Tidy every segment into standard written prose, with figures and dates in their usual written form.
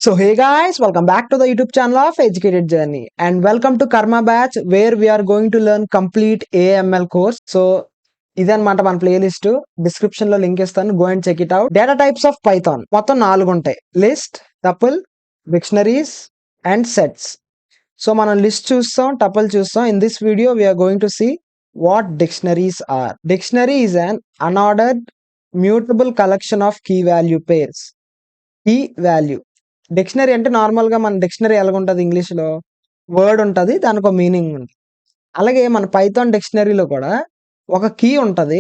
So hey guys, welcome back to the YouTube channel of Educated Journey and welcome to Karma Batch where we are going to learn complete AML course. So ఇదన్నమాట మన playlist description లో link ఇస్తాను, go and check it out. Data types of Python మొత్తం 4 ఉంటాయి: list, tuple, dictionaries and sets. So మనం list చూస్తాం, tuple చూస్తాం. In this video we are going to see what dictionaries are. Dictionary is an unordered mutable collection of key value pairs. Key value dictionary అంటే normal గా మన dictionary ఎలాగుంటది, English లో word ఉంటది, దానికి ఒక మీనింగ్ ఉంటుంది. అలాగే మన పైథాన్ డిక్షనరీలో కూడా ఒక కీ ఉంటది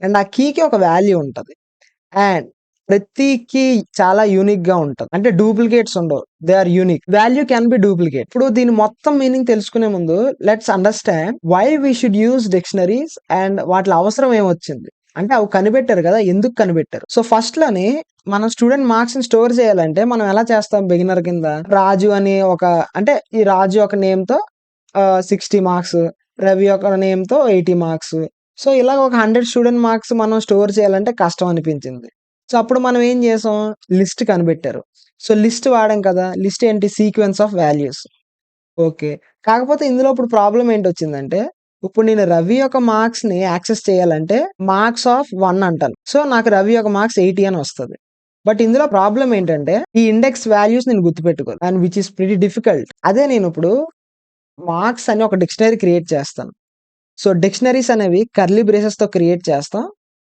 అండ్ ఆ కీకి ఒక వాల్యూ ఉంటది. అండ్ ప్రతి కీ చాలా యూనిక్ గా ఉంటది, అంటే డూప్లికేట్స్ ఉండవు, they are unique. Value can be duplicate. ఇప్పుడు దీని మొత్తం మీనింగ్ తెలుసుకునే ముందు let's understand why we should use dictionaries and వాటి అవసరం ఏమొచ్చింది. అంటే అవి కనిపెట్టారు కదా, ఎందుకు కనిపెట్టారు. సో ఫస్ట్ లోని మనం స్టూడెంట్ మార్క్స్ ని స్టోర్ చేయాలంటే మనం ఎలా చేస్తాం, బిగినర్ కింద రాజు అని ఒక, అంటే ఈ రాజు ఒక నేమ్ తో 60 మార్క్స్, రవి ఒక నేమ్ తో 80 మార్క్స్. సో ఇలా ఒక 100 స్టూడెంట్ మార్క్స్ మనం స్టోర్ చేయాలంటే కష్టం అనిపించింది. సో అప్పుడు మనం ఏం చేసాం, లిస్ట్ కనిపెట్టారు. సో లిస్ట్ వాడాం కదా. లిస్ట్ ఏంటి, సీక్వెన్స్ ఆఫ్ వాల్యూస్. ఓకే, కాకపోతే ఇందులో ఇప్పుడు ప్రాబ్లం ఏంటి వచ్చిందంటే, ఇప్పుడు నేను రవి యొక్క మార్క్స్ ని యాక్సెస్ చేయాలంటే మార్క్స్ ఆఫ్ 1 అంటాను. సో నాకు రవి యొక్క మార్క్స్ 80 అని వస్తుంది. బట్ ఇందులో ప్రాబ్లం ఏంటంటే ఈ ఇండెక్స్ వాల్యూస్ నేను గుర్తుపెట్టుకోవాలి, and which is pretty difficult. అదే నేను ఇప్పుడు మార్క్స్ అని ఒక డిక్షనరీ క్రియేట్ చేస్తాను. సో డిక్షనరీస్ అనేవి కర్లీ బ్రేసెస్ తో క్రియేట్ చేస్తాం.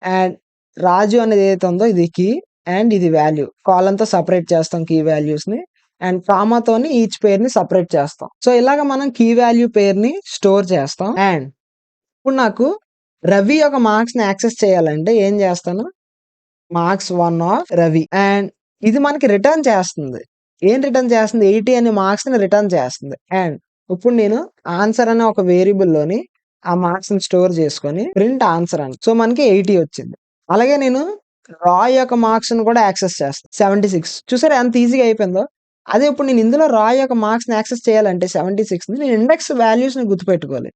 అండ్ రాజు అనేది ఏదైతే ఉందో ఇది కీ అండ్ ఇది వాల్యూ, కాలమ్ తో సపరేట్ చేస్తాం కీ వాల్యూస్ ని. అండ్ కామాతోని ఈచ్ పేర్ ని సపరేట్ చేస్తాం. సో ఇలాగ మనం కీ వాల్యూ పేర్ ని స్టోర్ చేస్తాం. అండ్ ఇప్పుడు నాకు రవి యొక్క మార్క్స్ ని యాక్సెస్ చేయాలంటే ఏం చేస్తాను, మార్క్స్ 1 ఆఫ్ రవి. అండ్ ఇది మనకి రిటర్న్ చేస్తుంది. ఏం రిటర్న్ చేస్తుంది, 80 అనే మార్క్స్ ని రిటర్న్ చేస్తుంది. అండ్ ఇప్పుడు నేను ఆన్సర్ అనే ఒక వేరియబుల్ లోని ఆ మార్క్స్ ని స్టోర్ చేసుకొని ప్రింట్ ఆన్సర్ అని, సో మనకి 80 వచ్చింది. అలాగే నేను రా యొక్క మార్క్స్ ని కూడా యాక్సెస్ చేస్తాను, 76. చూసారా ఎంత ఈజీగా అయిపోయిందో. అదే ఇప్పుడు నేను ఇందులో రా యొక్క మార్క్స్ ని యాక్సెస్ చేయాలంటే 76 ని నేను ఇండెక్స్ వాల్యూస్ ని గుర్తుపెట్టుకోవాలి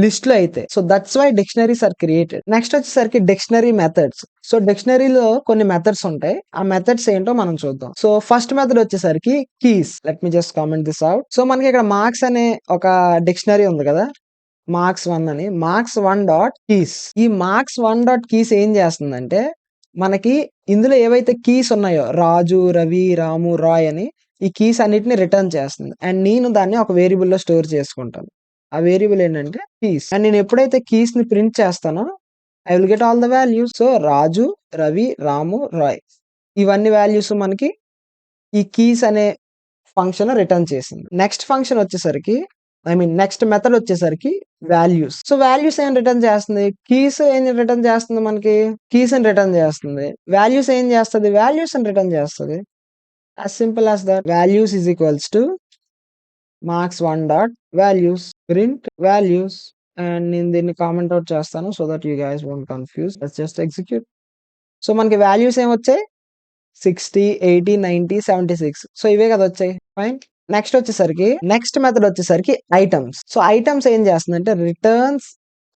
లిస్ట్ లో అయితే. So that's why dictionaries are created. Next వచ్చేసరికి డిక్షనరీ మెథడ్స్. సో డిక్షనరీలో కొన్ని మెథడ్స్ ఉంటాయి, ఆ మెథడ్స్ ఏంటో మనం చూద్దాం. సో ఫస్ట్ మెథడ్ వచ్చేసరికి keys. Let me just comment this out. So మనకి ఇక్కడ మార్క్స్ అనే ఒక డిక్షనరీ ఉంది కదా, మార్క్స్ 1 అని. Marks 1 dot keys. ఈ మార్క్స్ 1 డాట్ కీస్ ఏం చేస్తుందంటే మనకి ఇందులో ఏవైతే కీస్ ఉన్నాయో రాజు, రవి, రాము, రాయ్ అని ఈ కీస్ అన్నిటిని రిటర్న్ చేస్తుంది. అండ్ నేను దాన్ని ఒక వేరియబుల్ లో స్టోర్ చేసుకుంటాను. ఆ వేరియబుల్ ఏంటంటే కీస్. అండ్ నేను ఎప్పుడైతే కీస్ ని ప్రింట్ చేస్తానో I will get all the values. So Raju, Ravi, Ramu, Roy ఇవన్నీ వాల్యూస్ మనకి ఈ కీస్ అనే ఫంక్షన్ రిటర్న్ చేసింది. నెక్స్ట్ ఫంక్షన్ వచ్చేసరికి నెక్స్ట్ మెథడ్ వచ్చేసరికి వాల్యూస్. సో వాల్యూస్ ఏం రిటర్న్ చేస్తుంది, కీస్ ఏం రిటర్న్ చేస్తుంది, మనకి కీస్ అని రిటర్న్ చేస్తుంది. వాల్యూస్ ఏం చేస్తుంది, వాల్యూస్ అని రిటర్న్ చేస్తుంది. as simple as that. Values is equals to marks 1 dot values, print values. And నేను దీన్ని కామెంట్ అవుట్ చేస్తాను so that you guys won't confuse. Let's just execute. So మనకి వాల్యూస్ ఏమొచ్చాయి, 60, 80, 90, 76. సో ఇవే కదా వచ్చాయి. ఫైన్. నెక్స్ట్ వచ్చేసరికి next method వచ్చేసరికి items. So items ఏం చేస్తుందంటే రిటర్న్స్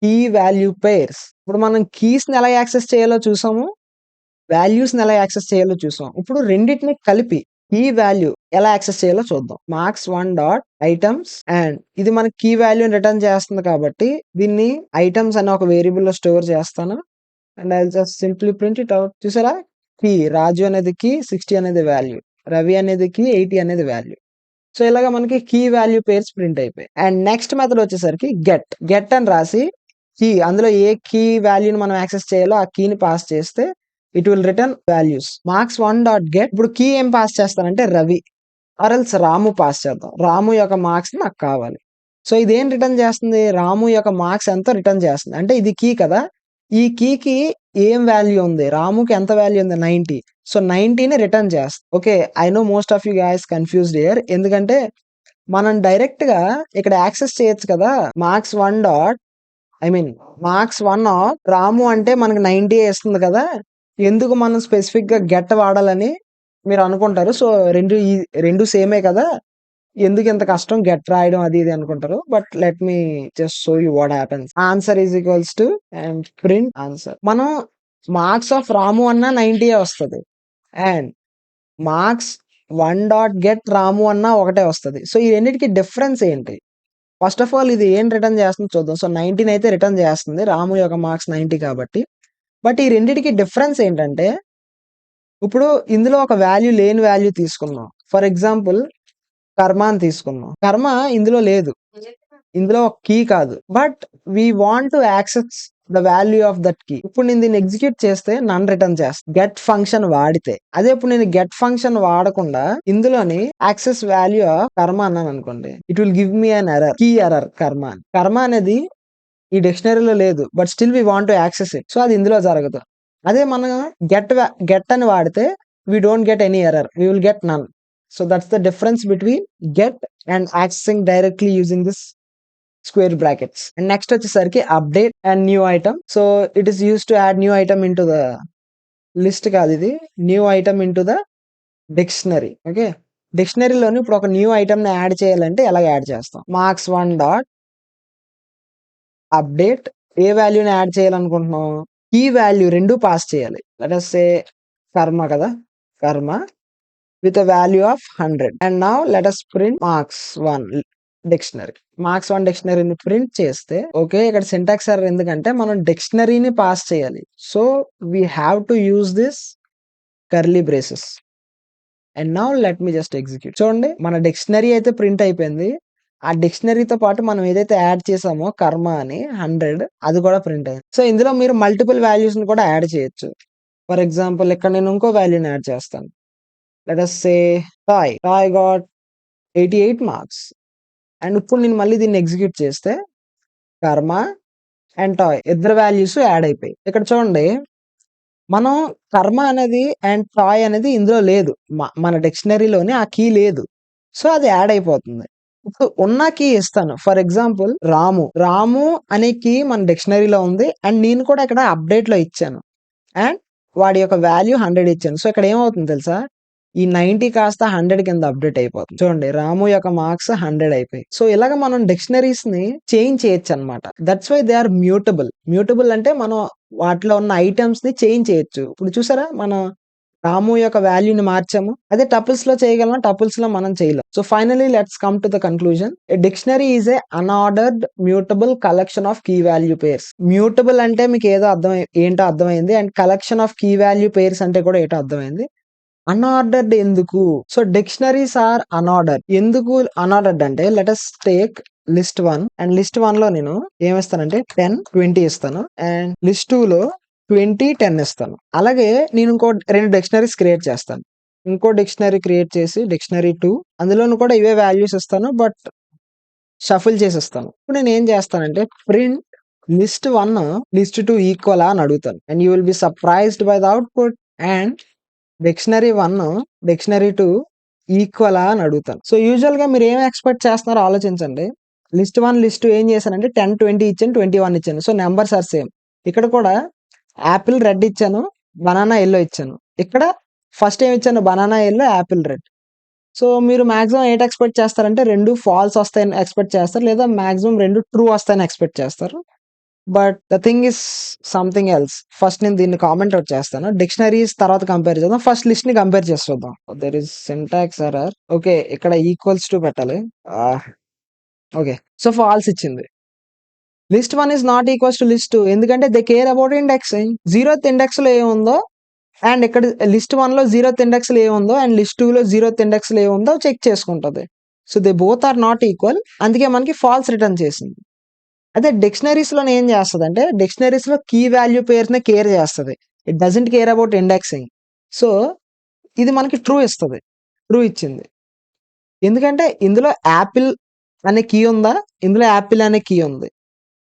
కీ వాల్యూ పేర్స్. ఇప్పుడు మనం కీస్ ని ఎలా యాక్సెస్ చేయాలో చూసాము, వాల్యూస్ ని ఎలా యాక్సెస్ చేయాలో చూసాం. ఇప్పుడు రెండింటిని కలిపి కీ వాల్యూ ఎలా యాక్సెస్ చేయాలో చూద్దాం. Marks 1 dot items. అండ్ ఇది మనకి కీ వాల్యూ రిటర్న్ చేస్తుంది కాబట్టి దీన్ని ఐటమ్స్ అనే ఒక వేరియబుల్ లో స్టోర్ చేస్తాను. And I just simply print it out. చూసారా, కీ రాజు అనేది కీ, 60 అనేది వాల్యూ, రవి అనేది కీ, 80 అనేది వాల్యూ. సో ఇలాగ మనకి కీ వాల్యూ పేర్స్ ప్రింట్ అయిపోయాయి. అండ్ నెక్స్ట్ మెథడ్ వచ్చేసరికి గెట్. గెట్ అని రాసి కీ, అందులో ఏ కీ వాల్యూని మనం యాక్సెస్ చేయాలో ఆ కీని పాస్ చేస్తే it will return values. Marks 1 dot get. ఇప్పుడు కీ ఏం పాస్ చేస్తానంటే Ravi or else Ramu pass చేద్దాం. రాము యొక్క మార్క్స్ నాకు కావాలి. సో ఇదేం రిటర్న్ చేస్తుంది, రాము యొక్క మార్క్స్ ఎంతో రిటర్న్ చేస్తుంది. అంటే ఇది కీ కదా, ఈ కీకి ఏం వాల్యూ ఉంది, రాముకి ఎంత వాల్యూ ఉంది, 90. సో 90ని రిటర్న్ చేస్తుంది. Okay, I know most of you guys confused here. ఎందుకంటే మనం డైరెక్ట్ గా ఇక్కడ యాక్సెస్ చేయొచ్చు కదా. మార్క్స్ 1 డాట్ మార్క్స్ 1 ఆఫ్ రాము అంటే మనకి 90 ఇస్తుంది కదా, ఎందుకు మనం స్పెసిఫిక్ గా గెట్ వాడాలని మీరు అనుకుంటారు. సో రెండు సేమే కదా, ఎందుకు ఇంత కష్టం గెట్ రాయడం అది ఇది అనుకుంటారు. But let me just show you what happens. Answer is equals to and print answer. మనం మార్క్స్ ఆఫ్ రాము అన్న 90 వస్తుంది. అండ్ మార్క్స్ 1.get రాము అన్నా ఒకటే వస్తది. సో, ఈ రెండిటికి డిఫరెన్స్ ఏంటి? ఫస్ట్ ఆఫ్ ఆల్ ఇది ఏం రిటర్న్ చేస్తుందో చూద్దాం. సో, 19 అయితే రిటర్న్ చేస్తుంది. రాము యొక్క మార్క్స్ 90 కాబట్టి. బట్ ఈ రెండిటికి డిఫరెన్స్ ఏంటంటే, ఇప్పుడు ఇందులో ఒక వాల్యూ లేని వాల్యూ తీసుకుందాం. ఫర్ ఎగ్జాంపుల్ కర్మ అని తీసుకుందాం. కర్మ ఇందులో లేదు. ఇందులో ఒక కీ కాదు. But we want to access the value of that key. ఇప్పుడు నేను దీన్ని ఎగ్జిక్యూట్ చేస్తే నన్ రిటర్న్ చేస్తాను. గెట్ ఫంక్షన్ వాడితే. అదే ఇప్పుడు నేను గెట్ ఫంక్షన్ వాడకుండా ఇందులోని యాక్సెస్ వాల్యూ ఆఫ్ కర్మ అన్నాను అనుకోండి. It will give me an error. Key error కర్మ అని. కర్మ అనేది ఈ డిక్షనరీలో లేదు. But still we want to access it. So, అది ఇందులో జరగదు. అదే మనం గెట్ అని వాడితే we don't get any error. We will get none. So, that's the difference between get and accessing directly using this square brackets. And next వచ్చేసరికి update and new item. So it is used to add new item into the list కాదు ఇది. New item into the dictionary. Okay. డిక్షనరీలోని ఇప్పుడు ఒక new item ని add చేయాలంటే ఎలా add చేస్తాం? marks1 డాట్ అప్డేట్ ఏ వాల్యూని యాడ్ చేయాలనుకుంటున్నాం? కీ వాల్యూ రెండు పాస్ చేయాలి. లెట్ us say కర్మ కదా, కర్మ with a value of 100. And now let us print marks1 dictionary. మార్క్స్1 డిక్షనరీని ప్రింట్ చేస్తే ఓకే, ఇక్కడ సింటాక్స్ ఎర్రర్ ఎందుకంటే మనం డిక్షనరీని పాస్ చేయాలి. So we have to use this curly braces. And now let me just execute. చూడండి, మన డిక్షనరీ అయితే ప్రింట్ అయిపోయింది. ఆ డిక్షనరీతో పాటు మనం ఏదైతే యాడ్ చేసామో కర్మ అని 100 అది కూడా ప్రింట్ అయింది. సో ఇందులో మీరు మల్టిపుల్ వాల్యూస్ ని కూడా యాడ్ చేయొచ్చు. ఫర్ ఎగ్జాంపుల్ ఇక్కడ నేను ఇంకో వాల్యూని యాడ్ చేస్తాను. Let us say toy. Toy got 88 marks. And ఇప్పుడు నేను మళ్ళీ దీన్ని ఎగ్జిక్యూట్ చేస్తే కర్మ అండ్ టాయ్ ఇద్దరు వాల్యూస్ యాడ్ అయిపోయి. ఇక్కడ చూడండి, మనం కర్మ అనేది అండ్ టాయ్ అనేది ఇందులో లేదు. మన డిక్షనరీలోని ఆ కీ లేదు. సో అది యాడ్ అయిపోతుంది. ఇప్పుడు ఉన్న కీ ఇస్తాను. ఫర్ ఎగ్జాంపుల్ రాము. రాము అనే కీ మన డిక్షనరీలో ఉంది. అండ్ నేను కూడా ఇక్కడ అప్డేట్ లో ఇచ్చాను. అండ్ వాడి యొక్క వాల్యూ 100 ఇచ్చాను. సో ఇక్కడ ఏమవుతుంది తెలుసా? ఈ 90 కాస్త 100 కింద అప్డేట్ అయిపోతుంది. చూడండి, రాము యొక్క మార్క్స్ 100 అయిపోయి. సో ఇలాగ మనం డిక్షనరీస్ ని చేంజ్ చేయొచ్చు అనమాట. That's why they are mutable. Mutable అంటే మనం వాటిలో ఉన్న ఐటమ్స్ ని చేంజ్ చేయొచ్చు. ఇప్పుడు చూసారా, మనం రాము యొక్క వాల్యూని మార్చాము. అదే టపుల్స్ లో చేయగలం, టపుల్స్ లో మనం చేయలేం. So finally let's come to the conclusion. A dictionary is a unordered mutable collection of key value pairs. Mutable అంటే మీకు ఏంటో అర్థమైంది. And collection of key value pairs అంటే కూడా ఏంటో అర్థమైంది. అన్ఆర్డర్డ్ ఎందుకు? So dictionaries are unordered. ఎందుకు అన్ఆర్డర్డ్ అంటే let us take list 1 and list 1 లో నేను ఏమిస్తానంటే 10, 20 ఇస్తాను. అండ్ లిస్ట్ 2 లో 20, 10 ఇస్తాను. అలాగే నేను ఇంకో 2 డిక్షనరీస్ క్రియేట్ చేస్తాను. ఇంకో డిక్షనరీ క్రియేట్ చేసి డిక్షనరీ 2 అందులోను కూడా ఇవే వాల్యూస్ ఇస్తాను. బట్ షఫుల్ చేసిస్తాను. ఇప్పుడు నేను ఏం చేస్తానంటే ప్రింట్ లిస్ట్ 1 లిస్ట్ 2 ఈక్వల్ అని అడుగుతాను. And you will be surprised by the output. And dictionary 1 dictionary 2 equal అని అడుగుతాను. సో యూజువల్ గా మీరు ఏం ఎక్స్పెక్ట్ చేస్తున్నారో ఆలోచించండి. లిస్ట్ 1 లిస్ట్ 2 ఏం చేశానంటే 10, 20 ఇచ్చాను, 21 ఇచ్చాను. So numbers are same. ఇక్కడ కూడా యాపిల్ రెడ్ ఇచ్చాను, బనానా ఎల్లో ఇచ్చాను. ఇక్కడ ఫస్ట్ ఏం ఇచ్చాను? Banana yellow, apple red. So మీరు మాక్సిమం ఏంటి ఎక్స్పెక్ట్ చేస్తారంటే 2 ఫాల్స్ వస్తాయని ఎక్స్పెక్ట్ చేస్తారు, లేదా మాక్సిమం 2 ట్రూ వస్తాయని ఎక్స్పెక్ట్ చేస్తారు. But the thing is something else. First నేను దీన్ని కామెంట్ అవుట్ చేస్తాను. డిక్షనరీస్ తర్వాత కంపేర్ చేద్దాం. ఫస్ట్ లిస్ట్ ని కంపేర్ చేసి చూద్దాం. There is syntax error. Okay, ఇక్కడ ఈక్వల్స్ టు పెట్టాలి. ఓకే, సో ఫాల్స్ ఇచ్చింది. List 1 is not equals to list 2. ఎందుకంటే they care about indexing. 0th index లో ఏముందో అండ్ ఇక్కడ లిస్ట్ 1 లో 0th ఇండెక్స్ లో ఏముందో అండ్ లిస్ట్ 2 లో 0th ఇండెక్స్ లో ఏముందో చెక్ చేసుకుంటది. So they both are not equal. అందుకే మనకి ఫాల్స్ రిటర్న్ చేసింది. అదే డిక్షనరీస్ లో ఏం చేస్తుంది అంటే డిక్షనరీస్ లో కీ వాల్యూ పేర్స్ నే కేర్ చేస్తుంది. It doesn't care about indexing. So ఇది మనకి ట్రూ ఇస్తుంది. ట్రూ ఇచ్చింది. ఎందుకంటే ఇందులో యాపిల్ అనే కీ ఉందా, ఇందులో యాపిల్ అనే కీ ఉంది.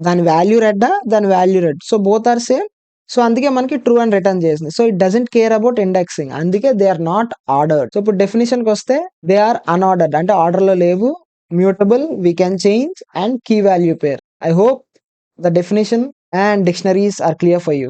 దాని వాల్యూ రెడ్డా, దాని value red. So both are same. So అందుకే మనకి ట్రూ అని రిటర్న్ చేసింది. So it doesn't care about indexing. అందుకే they are not ordered. So ఇప్పుడు డెఫినేషన్ కి వస్తే దే ఆర్ అన్ఆర్డర్డ్ అంటే ఆర్డర్ లో లేవు, mutable, we can change, and key value pair. I hope the definition and dictionaries are clear for you.